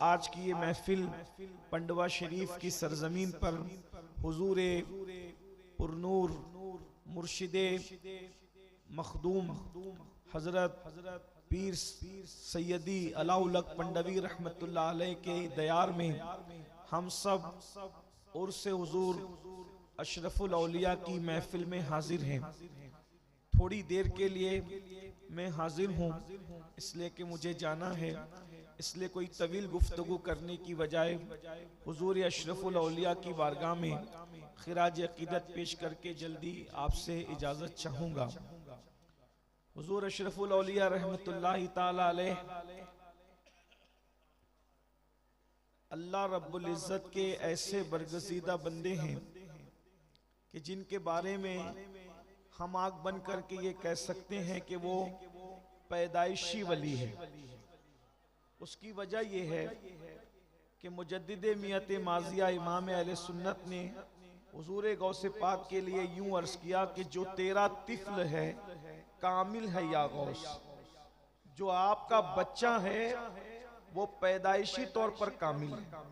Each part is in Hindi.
आज की ये महफिल पंडवा शरीफ की सरजमीन पर हुजूर पुरनूर मुर्शिदे मखदूम हजरत पीर सैयदी अलाउलक पंडवी रहमतुल्लाह अलैह के दयार में हम सब उर्स हुजूर अशरफुल औलिया की महफिल में हाजिर हैं। थोड़ी देर के लिए मैं हाजिर हूँ, इसलिए कि मुझे जाना है, इसलिए कोई तवील गुफ्तगू करने की बजाय हुजूर अशरफुल औलिया की बारगाह में खिराज अकीदत पेश करके जल्दी आपसे इजाज़त चाहूँगा। हुजूर अशरफुल औलिया रहमतुल्लाहि ताला अलैह अल्लाह रब्बुल इज़्ज़त के ऐसे बरगज़ीदा बंदे हैं कि जिनके बारे में हम आग बन करके ये कह सकते हैं कि वो पैदाइशी वली है। उसकी वजह ये है कि मुजद्दिद मियत माजिया इमाम अहले सुन्नत ने हुजूर गौसे पाक के लिए यूं अर्ज किया कि जो तेरा तिफ्ल है कामिल है या गौस, जो आपका बच्चा है वो पैदाइशी तौर पर कामिल है।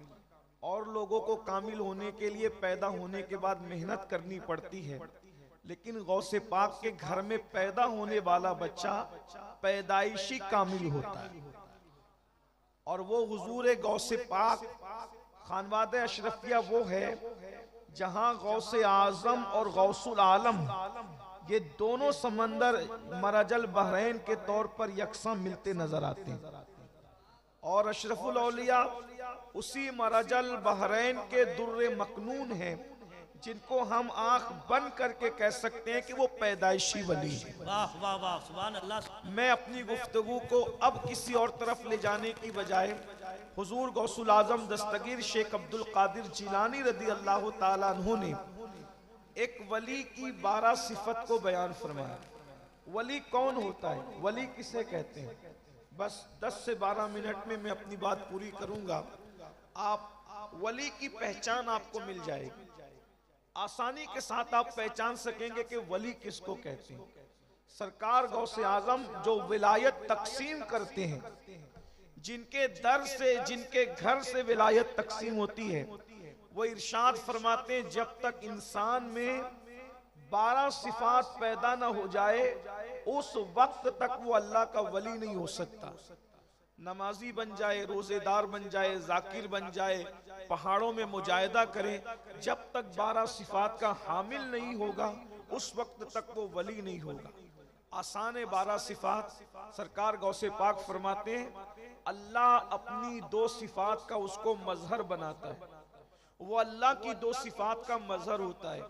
और लोगों को कामिल होने के लिए पैदा होने के बाद मेहनत करनी पड़ती है, लेकिन गौसे पाक के घर में पैदा होने वाला बच्चा पैदाइशी कामिल होता है। और वो हुजूर गौसे पाक खानवादे अशरफिया वो है जहां गौसे आजम और गौसुल आलम ये दोनों समंदर मरजल बहरैन के तौर पर यकसा मिलते नजर आते हैं। और अशरफुल औलिया उसी मरजल बहरैन के दुर्रे मकनून हैं, जिनको हम आंख बंद करके कह सकते हैं कि वो पैदाइशी वली है। वाह वाह वाह, सुभान अल्लाह। मैं अपनी गुफ्तगू को अब किसी और तरफ ले जाने की बजाय हुजूर गौसुल आजम दस्तगीर शेख अब्दुल कादिर जिलानी रदी अल्लाह ताला अन्हु ने एक वली की 12 सिफत को बयान फरमाया। वली कौन होता है, वली किसे कहते हैं? बस 10 से 12 मिनट में मैं अपनी बात पूरी करूंगा। आप वली की पहचान आपको मिल जाएगी, आसानी के साथ आप पहचान सकेंगे कि वली किसको कहते हैं। सरकार गौसे आजम जो विलायत तकसीम करते हैं, जिनके दर से जिनके घर से विलायत तकसीम होती है, वो इरशाद फरमाते हैं जब तक इंसान में 12 सिफात पैदा ना हो जाए उस वक्त तक वो अल्लाह का वली नहीं हो सकता। नमाजी बन जाए, रोजेदार बन जाए, जाकिर बन जाए, पहाड़ों में मुजाहिदा करे, जब तक 12 सिफात का हामिल नहीं होगा उस वक्त तक वो वली नहीं होगा। आसान 12 सिफात सरकार गौसे पाक फरमाते हैं अल्लाह अपनी 2 सिफात का उसको मजहर बनाता है। वो अल्लाह की 2 सिफात का मजहर होता है,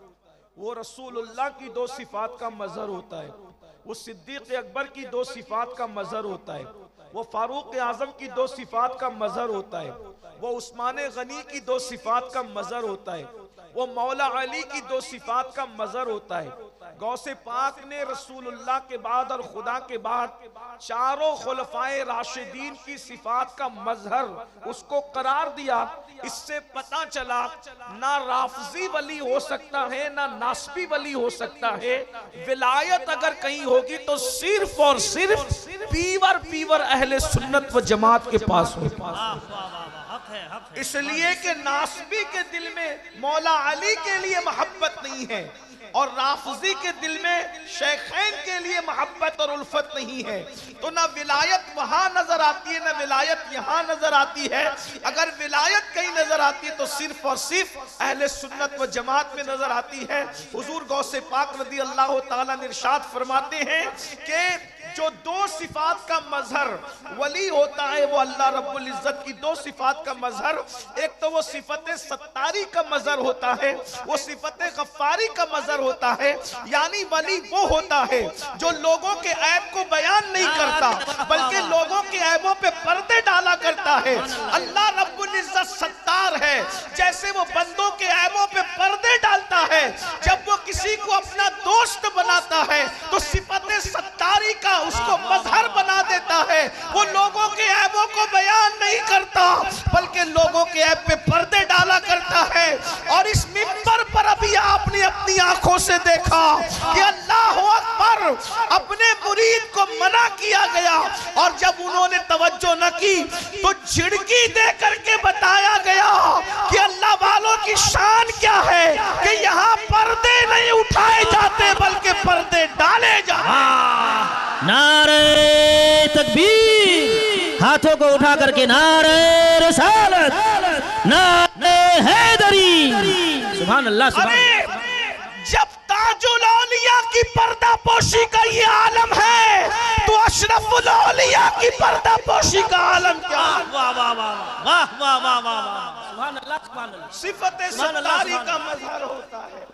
वो रसूलुल्लाह की 2 सिफात का मजहर होता है, वो सिद्दीक अकबर की 2 सिफात का मजहर होता है, वो फारूक आजम की 2 सिफात का मजहर होता है, वो उस्मान गनी की 2 सिफात का मजहर होता है, वो मौला अली की 2 सिफात का मजहर होता है। गौसे पाक ने रसूलुल्लाह के बाद और खुदा के बाद चारों खुलफाए राशिदीन की सिफात का मजहर उसको करार दिया। इससे पता चला ना राफजी वली हो सकता है ना नासबी वली हो सकता है। विलायत अगर कहीं होगी तो सिर्फ और सिर्फ पीवर अहले सुन्नत व जमात के पास होगी। इसलिए कि नासबी के दिल में मौला अली के लिए मोहब्बत नहीं है और राफजी के दिल में शेखैन के लिए मोहब्बत और उल्फत नहीं है, तो ना विलायत वहां नजर आती है ना विलायत यहाँ नजर आती है। अगर विलायत कहीं नजर आती है तो सिर्फ और सिर्फ अहले सुन्नत व जमात में नजर आती है। हुजूर गौसे पाक रदी अल्लाह ताला ने इरशाद फरमाते हैं कि जो 2 सिफात का मजहर वली होता है वो अल्लाह रब्बुल इज्जत की 2 सिफात का मजहर, एक तो वो सिफत सत्तारी का मजहर होता है, वो सिफत गफ्फारी का मजहर होता है। यानी वली वो होता है जो लोगों के ऐब को बयान नहीं करता बल्कि लोगों के ऐबों पे पर्दे डाला करता है। अल्लाह रब्बुल इज्जत सत्तार है, जैसे वो बंदों के ऐबों पे पर्दे डालता है, जब वो किसी को अपना दोस्त बनाता है तो सिफत सत्तारी का उसको मजहर बना देता है। वो लोगों के ऐबों को बयान नहीं करता बल्कि लोगों के ऐब पे पर्दे डाला करता रहा है। और इस मिंबर पर अभी आपने अपनी आंखों से देखा कि अल्लाह अकबर, अपने मुरीद को मना किया गया और जब उन्होंने तवज्जो न की तो झिड़की दे करके बताया गया कि अल्लाह वालों की शान क्या है कि यहाँ पर्दे नहीं उठाए जाते बल्कि पर्दे डाले जाते। नारे तकबीर, हाथों को उठा करके नारे रिसालत, नारे हैदरी। सुभान अल्लाह, सुभान अल्लाह। जब ताजुल औलिया की पर्दापोशी का ये आलम है तो अशरफुल औलिया की पर्दापोशी का आलम क्या? वाह वाह वाह वाह वाह वाह वाह वाह, सुभान अल्लाह, सुभान अल्लाह। सिफत सत्तारी का मजहर होता है।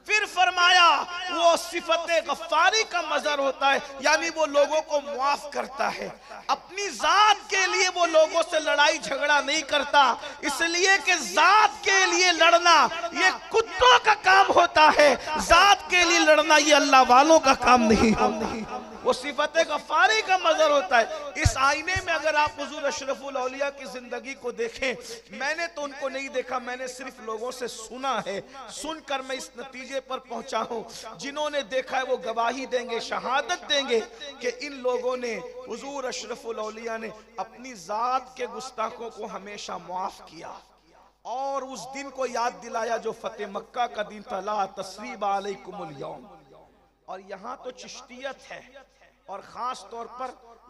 फिर फरमाया वो सिफते गफ्फारी का मजहर होता है, यानी वो लोगों को माफ करता है। अपनी जात के लिए वो लोगों से लड़ाई झगड़ा नहीं करता, इसलिए कि जात के लिए लड़ना ये कुत्तों का काम होता है, जात के लिए लड़ना ये अल्लाह वालों का काम नहीं होता। वो सिफते गफ्फारी का मजहर होता है। इस आईने में अगर आप हुजूर अशरफुल औलिया की जिंदगी को देखें, मैंने तो उनको नहीं देखा, मैंने सिर्फ लोगों से सुना है, सुनकर मैं इस नतीजे पर पहुंचा हूं। जिन्होंने देखा है वो गवाही देंगे, शहादत देंगे कि इन लोगों ने, हुजूर अशरफुल औलिया ने अपनी जात के गुस्ताखों को हमेशा माफ किया और उस दिन को याद दिलाया जो फतेह मक्का का दिन था, ला तस्रीब अलैकुमुल यौम। और यहाँ तो चिश्तियत है और खास तौर पर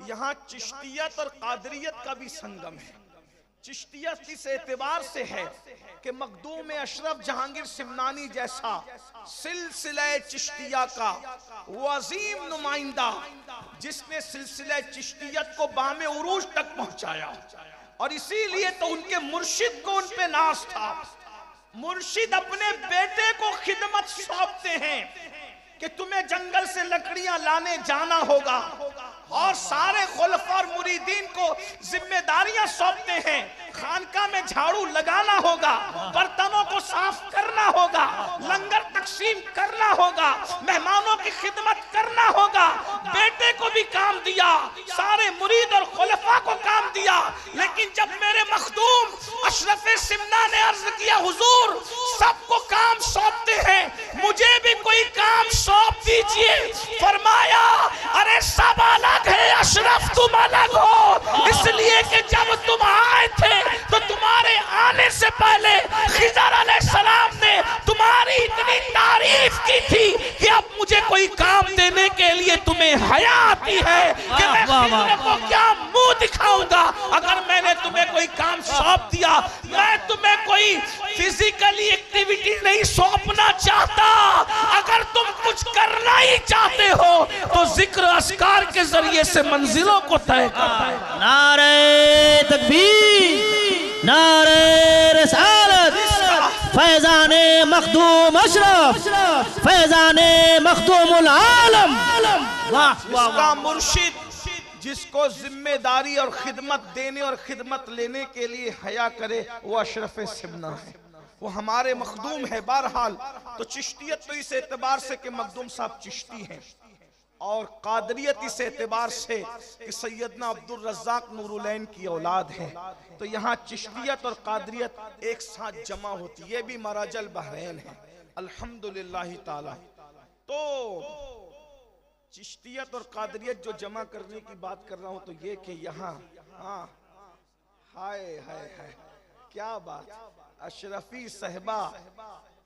यहाँ चिश्तियत और कादरियत का भी संगम है। चिश्तियत इस एतबार से है कि मखदूम अशरफ जहांगीर सिमनानी जैसा सिलसिला चिश्तिया का वो अजीम नुमाइंदा जिसने सिलसिला चिश्तियत को बामे उरूज तक पहुंचाया, और इसीलिए तो उनके मुर्शिद को उन पे नाज था। मुर्शिद अपने बेटे को खिदमत सौंपते हैं कि तुम्हें जंगल से लकड़ियां लाने जाना होगा, और सारे खुलफा और मुरीदीन को जिम्मेदारियां सौंपते हैं। खानका में झाड़ू लगाना होगा, बर्तनों को साफ करना होगा, लंगर तकसीम करना होगा, मेहमानों की खिदमत करना होगा। बेटे को भी काम दिया, सारे मुरीद और खुलफा को काम दिया। लेकिन जब मेरे मखदूम अशरफ सिमना ने अर्ज किया, हुजूर सबको काम सौंपते हैं, मुझे भी कोई काम सौंप दीजिए। फरमाया, अरे सब अलग है, अशरफ तुम अलग हो, इसलिए कि जब तुम आए थे तो तुम्हारे आने से पहले खिजर अलैहिस्सलाम ने तुम्हारी इतनी तारीफ की थी कि अब मुझे कोई काम देने के लिए तुम्हें हया आती है कि मैं खिजर को क्या मुंह दिखाऊंगा। अगर मैंने तुम्हें कोई काम सौंप दिया, मैं तुम्हें कोई फिजिकली एक्टिविटी नहीं सौंपना चाहता। अगर तुम कुछ करना ही चाहते हो तो जिक्र अस्कार के जरिए से मंजिलों को तय करता है। नारे तकबीर, नारे रिसालत, फैजाने मखदूम अशरफ, फैजाने मखदूमुल आलम। वाह वाह, मुर्शिद जिसको जिम्मेदारी और खिदमत देने और खिदमत लेने के लिए हया करे वो अशरफ सिमना है, वो हमारे मखदूम है। बहरहाल तो चिश्तियत तो इस एतबार से कि मखदूम साहब चिश्ती हैं, और कादरियत इस एतबार से कि सैयदना अब्दुल रज़्ज़ाक नूरुलैन की औलाद है। तो यहाँ चिश्तियत और कादरियत एक साथ जमा होती, ये भी मराजल बहरैन है अल्हम्दुलिल्लाह ताला। तो चिश्तियत और कादरियत जो जमा करने की बात कर रहा हूं तो ये कि यहाँ, हाँ, हाय हाय हाय, क्या बात, अशरफी सहबा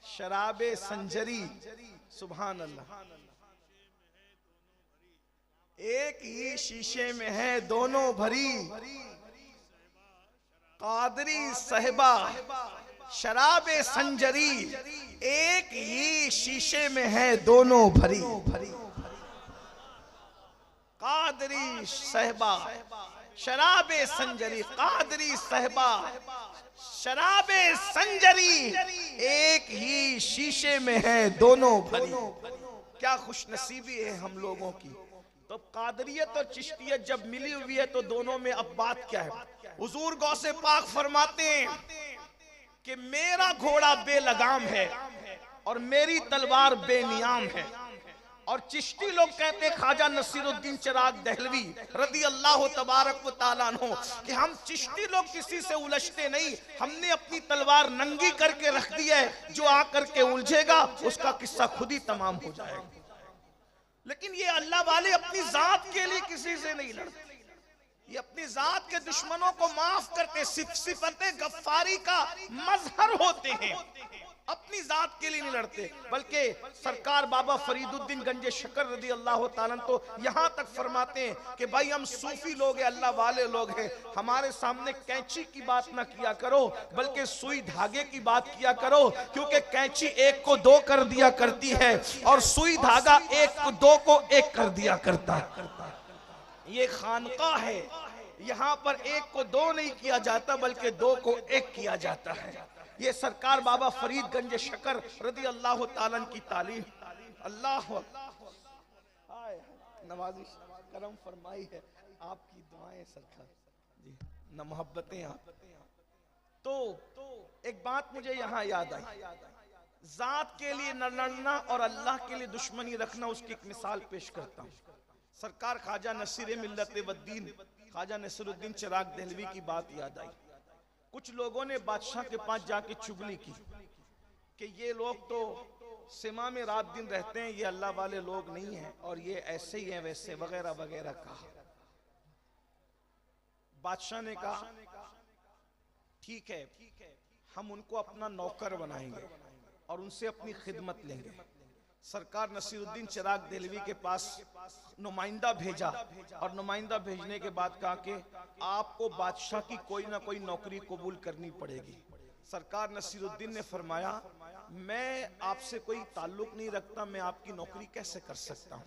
शराबे संजरी, सुभान अल्लाह। एक ही शीशे में है दोनों भरी, कादरी सहबा शराबे संजरी, एक ही शीशे में है दोनों भरी। कादरी सहबा शराबे संजरी, कादरी सहबा शराबे संजरी, एक ही शीशे में है दोनों भरी। क्या खुशनसीबी है हम लोगों की। तो कादरियत और चिश्तियत जब मिली हुई है तो दोनों में अब बात क्या है। हुजूर गौसे पाक फरमाते हैं कि मेरा घोड़ा बेलगाम है और मेरी तलवार बेनियाम है। और चिश्ती लोग कहते हैं ख्वाजा नसीरुद्दीन चिराग दहलवी रदी अल्लाह तबारक व तआला अन्हु कि हम चिश्ती लोग किसी से उलझते नहीं, हमने अपनी तलवार नंगी करके रख दी है, जो आकर के उलझेगा उसका किस्सा खुद ही तमाम हो जाएगा। लेकिन ये अल्लाह वाले अपनी जात के लिए किसी से नहीं लड़ते, ये अपनी जात के दुश्मनों को माफ करते, सिफते गफ्फारी का मजहर होते हैं, अपनी जात के लिए नहीं लड़ते। बल्कि सरकार बाबा फरीदुद्दीन गंजे शकर रदी अल्लाह ताला तो यहाँ तक फरमाते हैं कि भाई हम सूफी लोग हैं, अल्लाह वाले लोग हैं, हमारे सामने कैंची की बात ना किया करो बल्कि सुई धागे की बात किया करो, क्योंकि कैंची एक को दो कर दिया करती है और सुई धागा एक को दो को एक कर दिया करता है। ये खानका है, यहाँ पर एक को दो नहीं किया जाता बल्कि दो को एक किया जाता है। ये सरकार बाबा फरीद गंज शकर रदी अल्लाह ताला की तालीम। अल्लाह नवाजिश करम फरमाई है, आपकी दुआएं सरकार जी, न मोहब्बतें आप। तो एक बात मुझे यहाँ याद आई, जात के लिए न लड़ना और अल्लाह के लिए दुश्मनी रखना, उसकी एक मिसाल पेश करता हूँ। सरकार ख्वाजा नसीर मिल्लत वद्दीन ख्वाजा नसीरुद्दीन चिराग दहलवी की बात याद आई। कुछ लोगों ने बादशाह के पास जाके चुगली की कि ये लोग तो सिमा में रात दिन रहते हैं, ये अल्लाह वाले लोग नहीं हैं और ये ऐसे ही हैं वैसे वगैरह वगैरह कहा। बादशाह ने कहा ठीक है, हम उनको अपना नौकर बनाएंगे और उनसे अपनी खिदमत लेंगे। सरकार नसीरुद्दीन चिराग दहलवी के पास नुमाइंदा भेजा और नुमाइंदा भेजने के बाद कहा कि आपको बादशाह की कोई ना कोई नौकरी कबूल करनी पड़ेगी। सरकार नसीरुद्दीन ने फरमाया मैं आपसे कोई ताल्लुक नहीं रखता, मैं आपकी नौकरी कैसे कर सकता हूँ।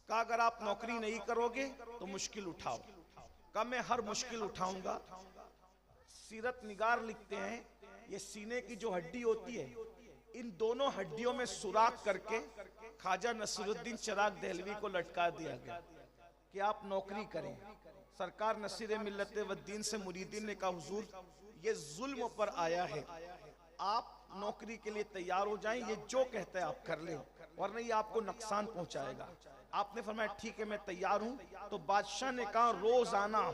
कहा अगर आप नौकरी नहीं करोगे तो मुश्किल उठाओ। कहा मैं हर मुश्किल उठाऊंगा। सीरत निगार लिखते हैं ये सीने की जो हड्डी होती है, इन दोनों हड्डियों में सुराख करके ख्वाजा नसीरुद्दीन चिराग दहलवी को लटका दिया गया कि आप नौकरी करें। सरकार नसीर मिल्लत वद्दीन से मुरीदीन ने कहा हुजूर ये जुल्म पर आया है, आप नौकरी के लिए तैयार हो जाएं, ये जो कहते हैं आप कर लें वरना ये आपको नुकसान पहुंचाएगा। आपने फरमाया ठीक है मैं तैयार हूं। तो बादशाह ने कहा रोजाना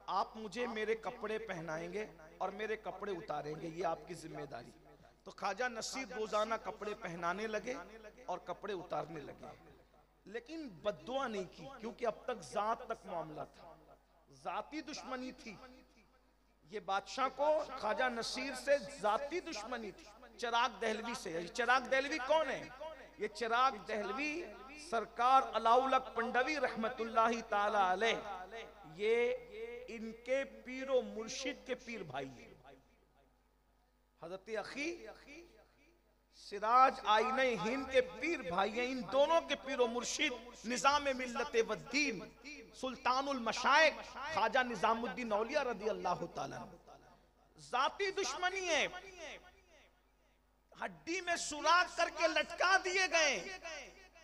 आप मुझे मेरे कपड़े पहनाएंगे और मेरे कपड़े उतारेंगे, ये आपकी जिम्मेदारी। तो ख्वाजा नसीर रोजाना कपड़े पहनाने लगे और कपड़े उतारने लगे, लेकिन बद्दुआ नहीं की क्योंकि अब तक जात तक मामला था, जाती दुश्मनी थी। ये बादशाह को ख्वाजा नसीर से जाती दुश्मनी थी, चिराग दहलवी से। चिराग दहलवी कौन है? ये चिराग दहलवी सरकार अलाउल हक पंडवी रहमतुल्लाहि ताला अलैह, ये इनके पीरो मुर्शिद के पीर भाई है। हजरत अखी सिराज आईने हिंद के पीर भाई हैं। इन दोनों के पीरो मुर्शिद निजाम मिल्लत वद्दीन सुल्तानुल मशाइख ख्वाजा निजामुद्दीन औलिया रदी अल्लाह ताला। जाती दुश्मनी है, हड्डी में सुराख करके लटका दिए गए,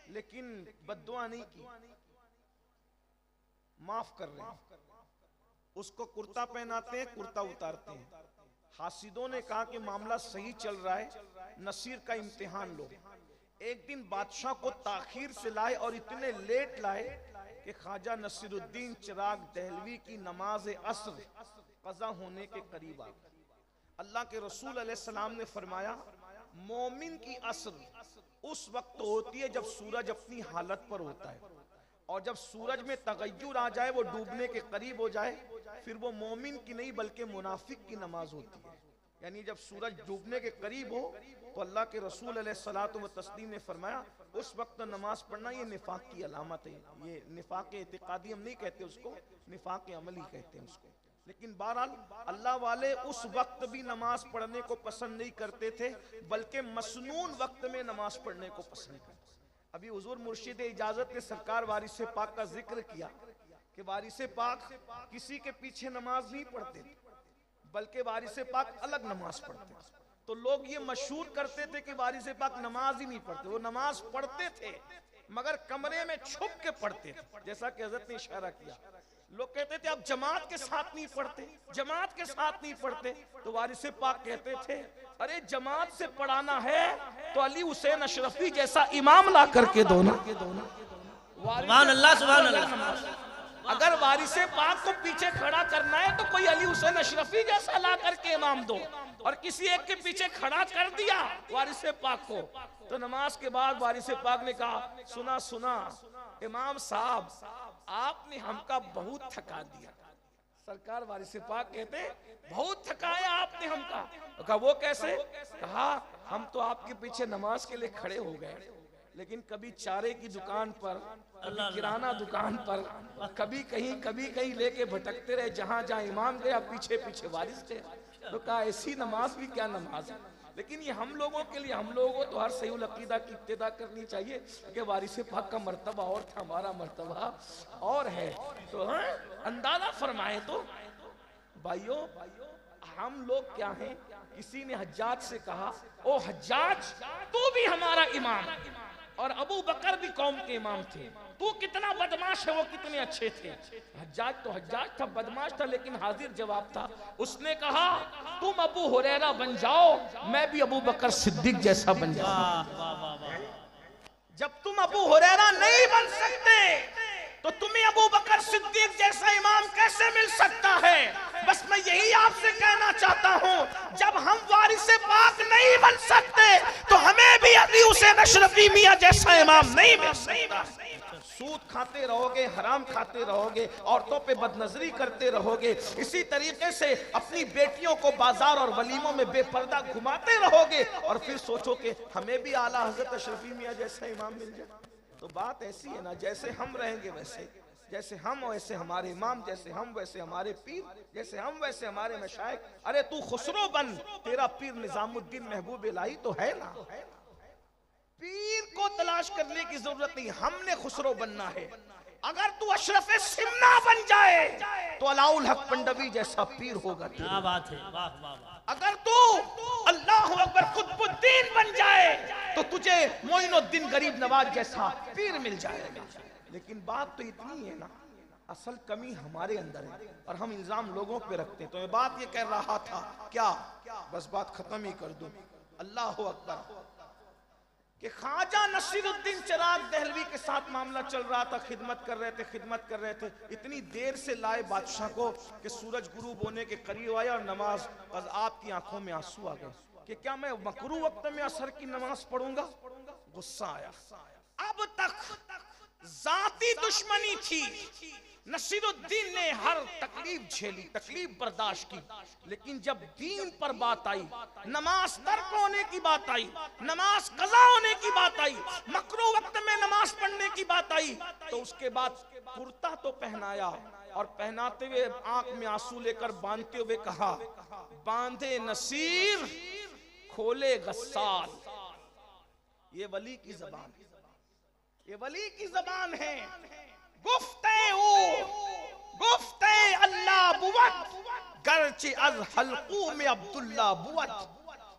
लेकिन बद्दुआ नहीं की, माफ कर रहे हैं। उसको कुर्ता पहनाते हैं, कुर्ता उतारते हैं। हासिदों ने कहा कि मामला सही चल रहा है, नसीर का इम्तिहान लो। एक दिन बादशाह को ताखीर से लाए और इतने लेट लाए कि ख्वाजा नसीरुद्दीन चिराग दहलवी की नमाज असर कज़ा होने के करीब आ गई। अल्लाह के रसूल अलैहिस्सलाम ने फरमाया मोमिन की असर उस वक्त होती है जब सूरज अपनी हालत पर होता है, और जब सूरज में तगय्युर आ जाए, वो डूबने के करीब हो जाए, फिर वो मोमिन की नहीं बल्कि मुनाफिक की नमाज होती है। यानी जब सूरज डूबने के करीब हो तो अल्लाह के रसूल अलैहिस्सलातु व तस्लीम ने फरमाया उस वक्त नमाज पढ़ना ये निफाक की अलामत है। ये निफाक इतिकादी हम नहीं कहते उसको, निफाक अमली कहते हैं उसको। लेकिन बहरहाल अल्लाह वाले उस वक्त भी नमाज पढ़ने को पसंद नहीं करते थे, बल्कि मसनून वक्त में नमाज पढ़ने को पसंद करते। अभी हुजूर मुर्शिद इजाजत ने सरकार वारिस पाक का जिक्र किया कि वारिस पाक किसी के पीछे नमाज नहीं पढ़ते, बल्कि वारिस पाक अलग नमाज पढ़ते। तो लोग ये मशहूर करते थे कि वारिस पाक नमाज ही नहीं पढ़ते। वो नमाज पढ़ते थे मगर कमरे में छुप के पढ़ते थे, जैसा कि हज़रत ने इशारा किया। लोग कहते थे अब जमात के साथ नहीं पढ़ते, जमात के साथ नहीं पढ़ते। तो वारिस पाक कहते थे अरे जमात से पढ़ाना है तो अली हुसैन अशरफी जैसा इमाम ला करके दो ना। सुभान अल्लाह, सुभान अल्लाह। अगर वारिस पाक को पीछे खड़ा करना है तो कोई अली हुसैन अशरफी जैसा ला करके इमाम दो। और किसी एक के पीछे खड़ा कर दिया वारिस पाक को, तो नमाज के बाद वारिस पाक ने कहा सुना सुना इमाम साहब, आपने हमका बहुत थका दिया। सरकार वारिस पाक कहते बहुत थकाया आपने हमका। कहा वो कैसे? कहा हम तो आपके पीछे नमाज के लिए खड़े हो गए, लेकिन कभी चारे की दुकान पर, कभी किराना दुकान पर, कभी कहीं लेके भटकते रहे। जहां जहां इमाम गया पीछे पीछे वारिस थे। तो कहा ऐसी नमाज भी क्या नमाज है। लेकिन ये हम लोगों के लिए, हम लोगों को तो हर सही अकीदा की इब्तिदा करनी चाहिए कि वारिस पाक का मर्तबा और था, हमारा मर्तबा और है। तो हाँ, अंदाजा फरमाए तो भाइयों हम लोग क्या हैं। किसी ने हज्जाज से कहा ओ हज्जाज तू भी हमारा इमाम, और अबू बकर भी कौम के इमाम थे, तू कितना बदमाश है वो कितने अच्छे थे। हज्जाज था, बदमाश था, लेकिन हाजिर जवाब था। उसने कहा तुम अबू हुरैरा बन जाओ, मैं भी अबू बकर सिद्दीक जैसा बन जाऊं। जब तुम अबू हुरैरा नहीं बन सकते तो तुम्हें अबू बकर सिद्दीक जैसा इमाम कैसे मिल सकता है। बस मैं यही आपसे कहना चाहता हूं, जब हम वारिस पाक नहीं बन सकते तो हमें भी अली हुसैन अशरफी मियां जैसा इमाम नहीं मिल सकता। सूद खाते रहोगे, हराम खाते रहोगे, औरतों पे बदनजरी करते रहोगे, इसी तरीके से अपनी बेटियों को बाजार और वलीमों में बेपर्दा घुमाते रहोगे, और फिर सोचो कि हमें भी आला हजरत अशरफी मियां जैसा इमाम मिल जाए। तो बात ऐसी है ना, जैसे हम रहेंगे वैसे, जैसे हम वैसे हमारे इमाम, जैसे हम वैसे हमारे पीर, जैसे हम वैसे हमारे मशाइख। अरे तू खुसरो बन, तेरा पीर निजामुद्दीन महबूब इलाही तो है ना। पीर को तलाश करने की जरूरत नहीं, हमने खुसरो बनना है। अगर तू अशरफ सिमना बन जाए तो अलाउल हक पंडवी जैसा पीर होगा। क्या बात है, वाह वाह वाह। अगर तू अल्लाह अकबर कुतुबुद्दीन बन जाए तो तुझे मोइनुद्दीन गरीब नवाज जैसा पीर मिल जाएगा। लेकिन बात तो इतनी है ना, असल कमी हमारे अंदर है और हम इल्जाम लोगों पे रखते हैं। तो मैं बात ये कह रहा था, क्या बस बात खत्म ही कर दूं। अल्लाह अकबर कि ख्वाजा नसीरुद्दीन चिराग दहलवी के साथ मामला चल रहा था, खिदमत कर रहे थे। इतनी देर से लाए बादशाह को कि सूरज गुरूब होने के करीब आया और नमाज, बस आपकी आंखों में आंसू आ गए कि क्या मैं मकरू वक्त में असर की नमाज पढ़ूंगा। गुस्सा आया। अब तक जाती दुश्मनी थी, नसीरुद्दीन ने हर तकलीफ झेली, तकलीफ बर्दाश्त की, लेकिन जब दीन पर बात आई, नमाज तर्क होने की बात आई, नमाज कज़ा होने की बात आई, मकरू वक्त में नमाज पढ़ने की बात आई, तो उसके बाद कुर्ता तो पहनाया और पहनाते हुए आंख में आंसू लेकर बांधते हुए कहा, बांधे नसीर खोले गस्साल। ये वली की जबान है, ये वली की जबान है। गुफ्ते अल्लाह बुवत गर्चे अज हल्कू में अब्दुल्ला बुवत।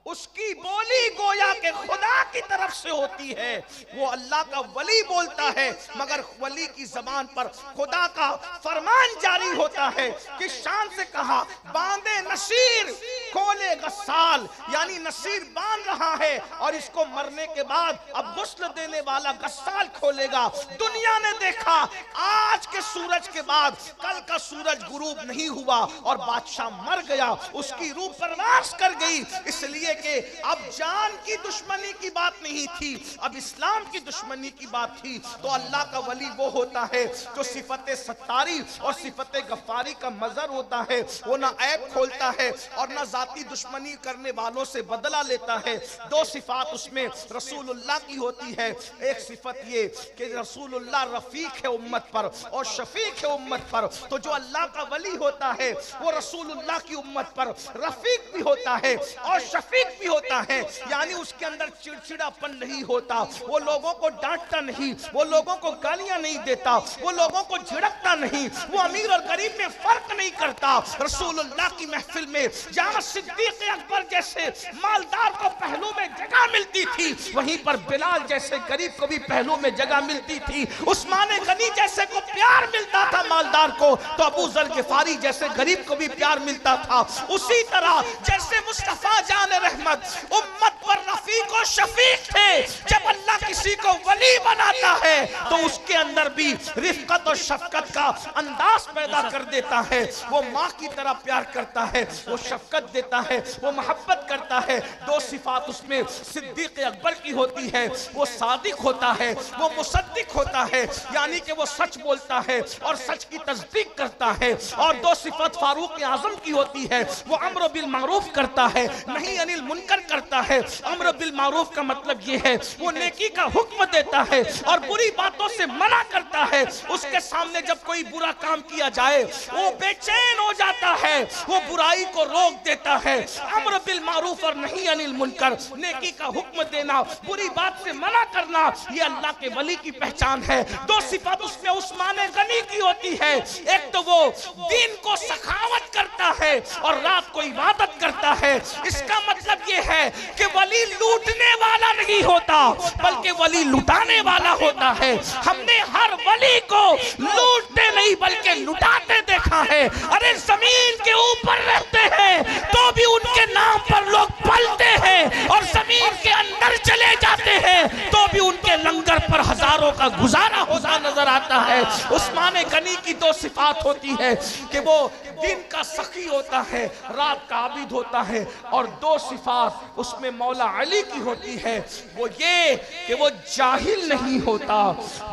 उसकी बोली गोया के खुदा की तरफ से होती है, वो अल्लाह का वली बोलता है, मगर वली की जबान पर खुदा का फरमान जारी होता है कि शान से कहा बांधे नसीर खोले गस्साल, यानी नसीर बांध रहा है और इसको मरने के बाद अब गुस्ल देने वाला गस्साल खोलेगा। दुनिया ने देखा आज के सूरज के बाद कल का सूरज गुरूब नहीं हुआ और बादशाह मर गया, उसकी रूह परवास कर गई, इसलिए कि अब जान की दुश्मनी की बात नहीं थी, अब इस्लाम की दुश्मनी की बात थी। तो अल्लाह का वली वो होता है जो सिफत सत्तारी और सिफत गफ्फारी का मजर होता है, वो ना ऐब खोलता है और ना जाती दुश्मनी करने वालों से बदला लेता है। दो सिफात उसमें रसूलुल्लाह की होती है, एक सिफत ये कि रसूलुल्लाह रफीक है उम्मत पर और शफीक है उम्मत पर। तो जो अल्लाह का वली होता है वो रसूलुल्लाह की उम्मत पर रफीक भी होता है और शफीक भी होता है, यानी उसके अंदर चिड़चिड़ापन नहीं होता, वो लोगों को डांटता नहीं, वो लोगों को गालियां नहीं देता, वो लोगों को झिड़कता नहीं, वो अमीर और गरीब में फर्क नहीं करता। रसूलुल्लाह की महफिल में जहां सिद्दीक अकबर जैसे मालदार को पहलू में जगह मिलती थी, वहीं पर बिलाल जैसे गरीब को भी पहलू में जगह मिलती थी। उस्मान गनी जैसे को प्यार मिलता था मालदार को, तो अबू जर गिफारी जैसे गरीब को भी प्यार मिलता था। उसी तरह जैसे मुस्तफा जान रहमत उम्मत पर रफीक और शफीक थे, जब अल्लाह किसी को वली बनाता है तो उसके अंदर भी रिफ़क़त और शफ़क़त का अंदाज पैदा कर देता है। वो माँ की तरह प्यार करता है, वो शफ़क़त देता है, वो मोहब्बत करता है। दो सिफात उसमें सिद्दीक़ अकबर की होती है, वो सादिक होता है, वो मुसद्दिक होता है, यानी कि वो सच बोलता है और सच की तस्दीक करता है। और दो सिफत फारूक आज़म की होती है, वो अम्र बिल मारूफ करता है, नहीं अनिल मुनकर करता है। अम्र बिल मारूफ का मतलब ये है वो नेकी का हुक्म देता है और बुरी बातों से मना करता है। उसके सामने जब कोई बुरा काम किया जाए वो बेचैन हो जाता है, वो बुराई को रोक देता है। अम्र बिल मारूफ और नहीं अनिल मुनकर, नेकी का हुक्म देना, बुरी बात से मना करना, ये अल्लाह के वली की पहचान है। दो सिफत उसमें उस्मान गनी की होती है, एक तो वो दिन को सखावत करता है और रात को इबादत करता है। इसका मतलब ये है कि वली लूटने वाला नहीं होता बल्कि वली लुटाने वाला होता है। हमने हर वली को लूटते नहीं बल्कि लुटाते देखा है। अरे जमीन के ऊपर रहते हैं तो भी उनके नाम पर लोग पलते हैं और जमीन के अंदर चले जाते हैं तो भी उनके लंगर पर हजारों का गुजारा होता नजर आता है। उस्मान गनी की दो सिफात होती है कि वो दिन का सखी होता है, रात का आबिद होता है। और दो सिफात उसमें मौला अली की होती है, वो ये कि वो जाहिल नहीं होता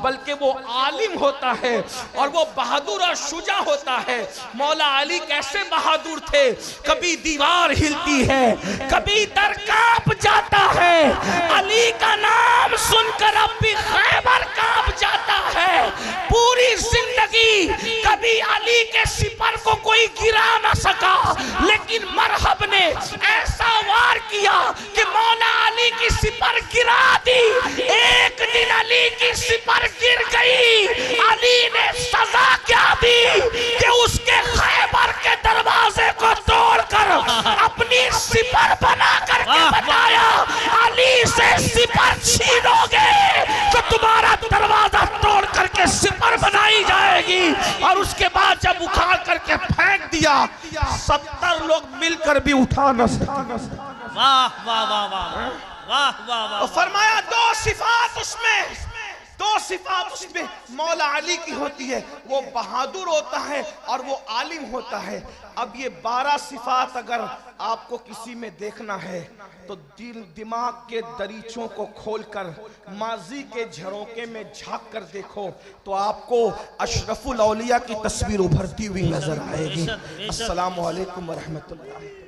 बल्कि वो आलिम होता है और वो बहादुर और शुजा होता है। मौला अली कैसे बहादुर थे, कभी दीवार हिलती है, कभी दर कांप जाता है। अली का नाम सुनकर अब भी खैबर कांप जाता है। पूरी जिंदगी कभी अली के सिपर को कोई गिरा ना सका, लेकिन मरहब ने ऐसा वार किया कि मौला अली की सिपर गिरा दी। एक दिन अली की सिपर गिर गई, अली ने सजा क्या दी कि उसके खैबर के दरवाजे को तोड़कर अपनी सिपर बना करके बताया, अली से सिपर छीनोगे तो तुम्हारा दरवाजा तोड़ करके सिपर बनाई जाएगी। और उसके बाद जब उखाड़ करके फेंक दिया, 70 लोग मिलकर भी उठा न सके। वाह वाह वाह वाह वाह वाह वाह। फरमाया दो सिफात उसमें मौला अली की होती है, वो बहादुर होता है और वो आलिम होता है। अब ये 12 सिफात अगर आपको किसी में देखना है तो दिल दिमाग के दरीचों को खोलकर माजी के झरोके में झांक कर देखो तो आपको अशरफुल औलिया की तस्वीर उभरती हुई नजर आएगी। अस्सलामु अलैकुम व रहमतुल्लाह।